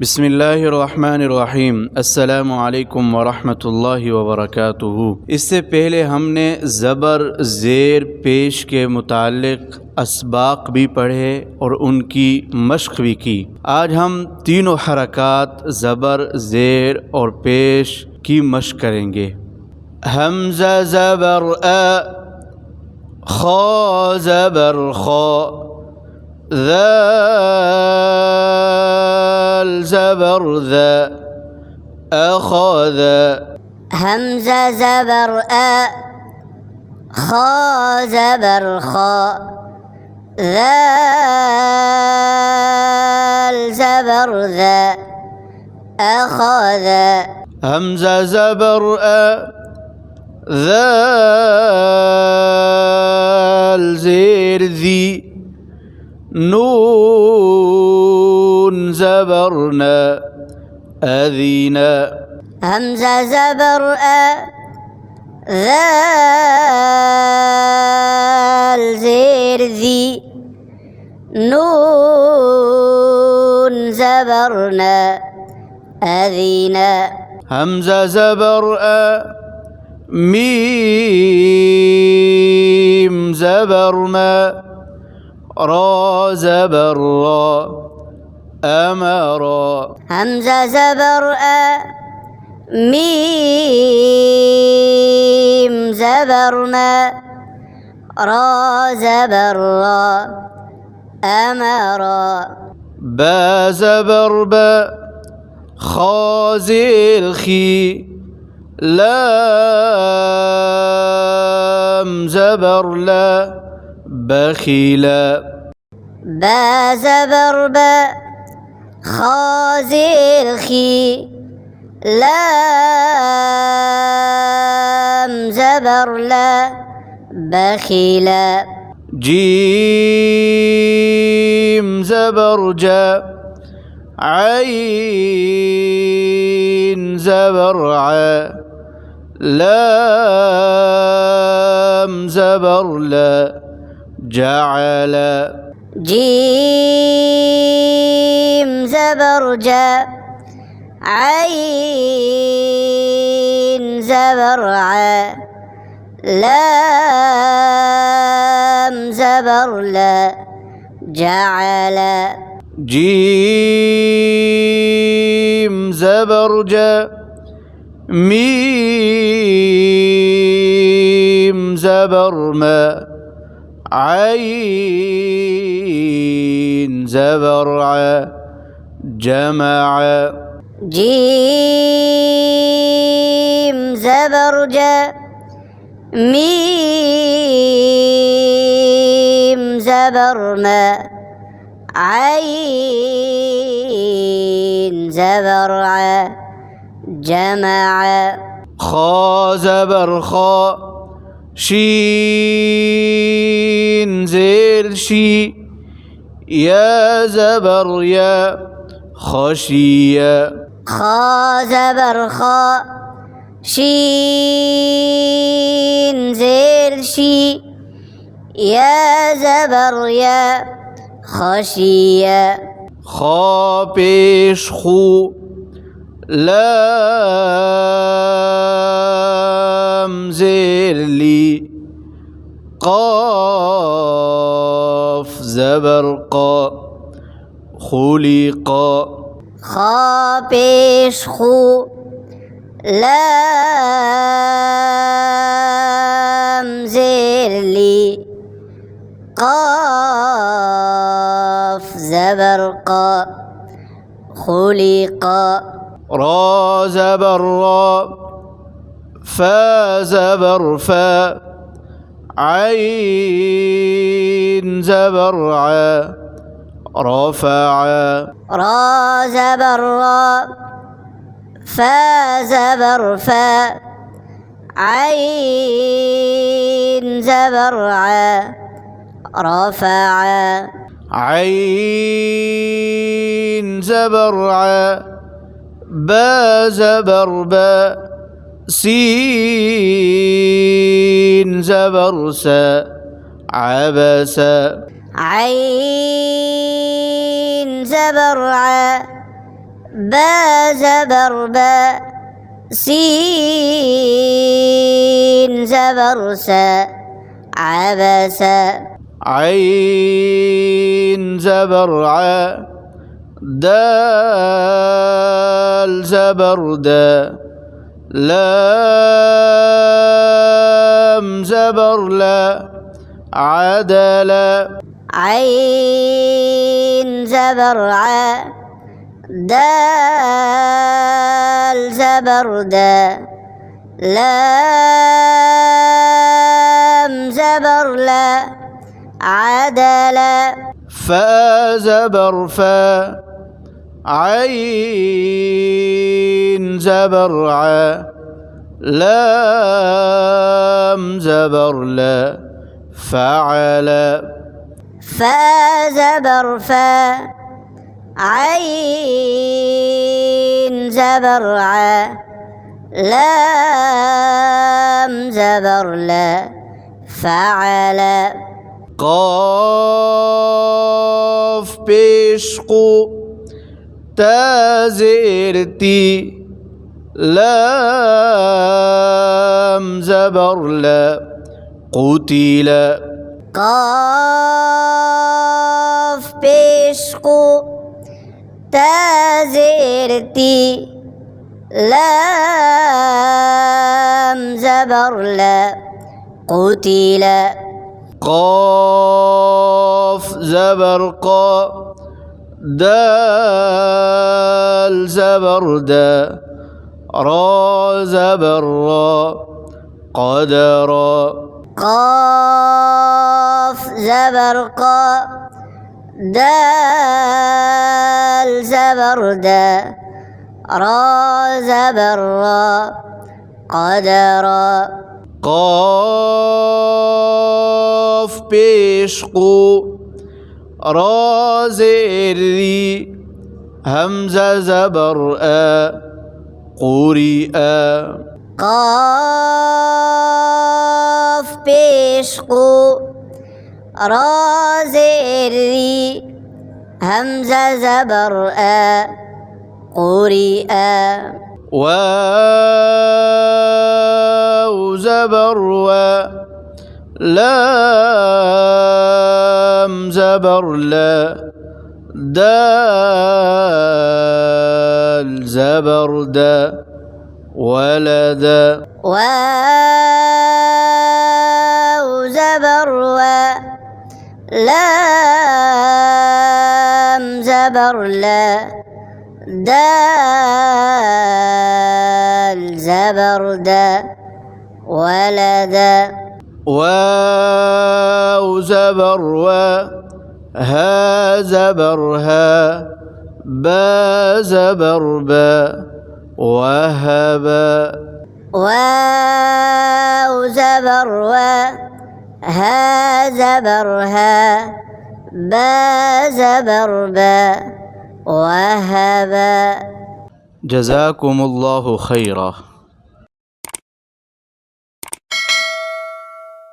बिस्मिल्लाहिर्रहमानिर्रहीम अस्सलामु अलैकुम वरहमतुल्लाहि वबरकातुहू। इससे पहले हमने ज़बर ज़ेर पेश के मुताल्लिक़ असबाक़ भी पढ़े और उनकी मश्क़ भी की। आज हम तीनों हरकात ज़बर ज़ेर और पेश की मश्क़ करेंगे। हमज़ा ज़बर अ, ख़ा ज़बर ख़ा, ذال زبر ذا أخذ। همزة زبر أ، خا زبر خا، ذال زبر ذا أخذ. همزة زبر أ، ذال زير ذي، نون زبرنا أذينا. همزة زبر أ، ذال زير ذي، نون زبرنا أذينا. همزة زبر أ، ميم زبر ما، را زبر را، أمرا. همزة زبر أ، ميم زبر ما، را زبر را، أمرا. با زبر با، خا زير خي، لام زبر لا، بخيلا. با زبر با، خا زير خي، لام زبر لا، بخيلا. جيم زبر جا، عين زبر ع، لام زبر لا، جعل. جيم زبر جا، عين زبر ع، لام زبر لا، جعل. جيم زبر جا، ميم زبر ما، عين زبر ع، جمع. جيم زبر جا، ميم زبر ما، عين زبر ع، جمع. خا زبر خا، شين زير شي، يا زبر يا، خشية. خا زبر خا، شين زير شي، يا زبر يا، خشية. خا پیش خو، لام زير لي، قاف زبر قا، خلق. خا پیش خو، لام زير لي، قاف زبر قا، خلق. را زبر را، فا زبر فا، عين زبر ع، رفع. را زبر را، فا زبر فا، عين زبر ع، رفع. عين زبر ع، با زبر با، سين زبر سا، عبس. عين زبر ع، با زبر با سين زبر سا عبس عين زبر ع دال زبر دا لام زبر لا عدل عين زبر ع دال زبر دا لام زبر لا عدل فا زبر فا عين زبر ع لام زبر لا فعل فا زبر فا عين زبر ع لام زبر لا فعل قاف بشقو تا زيرتي لام زبر لا قتل قاف بشقو تا زيرتي لام زبر لا قتل قاف زبرقا دال زبر دا را زبر را قدرا قاف زبرقا دال زبر دا را زبر را قدرا قاف بشقو را زيري همزة زبر قرئ قاف بشقو را زيري همزة زبر قرئ واو زبر و لام زبر لا دال زبر دا ولد واو زبر و لام زبر لا دال زبر دا ولد واو زبر و ها زبر ها با زبر با وهب واو زبر و ها زبر ها با زبر با وهب جزاكم الله خيرا.